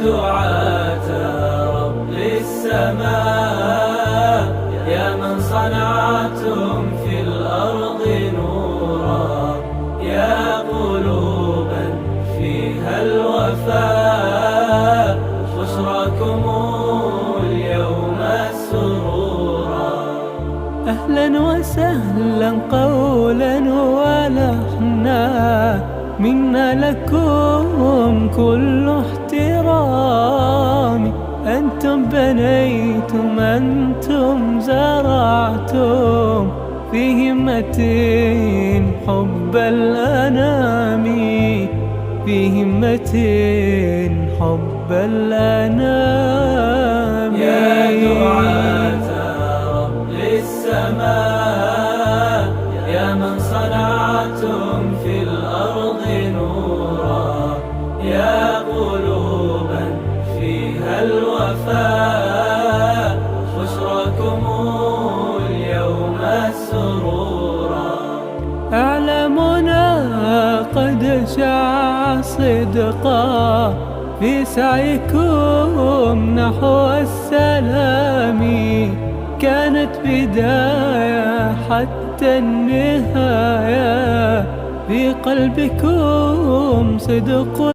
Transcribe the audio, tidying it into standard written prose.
دعاة رب السماء، يا من صنعتم في الأرض نورا، يا قلوبا فيها الوفاء، بشراكم اليوم السرورا. أهلا وسهلا قولا ولحنا، منا لكم كل احترام. أنتم بنيتم، أنتم زرعتم في همة حب الأنام، في همة حب الأنام. يا دعاة رب السماء، يا من صنعتم في الأرض نورا، يا قلوبا فيها الوفاء، بشراكم اليوم السرورا. أعلامنا قد شاع صدقا في سعيكم نحو السلام، كانت بداية حتى النهاية، في قلبكم صدق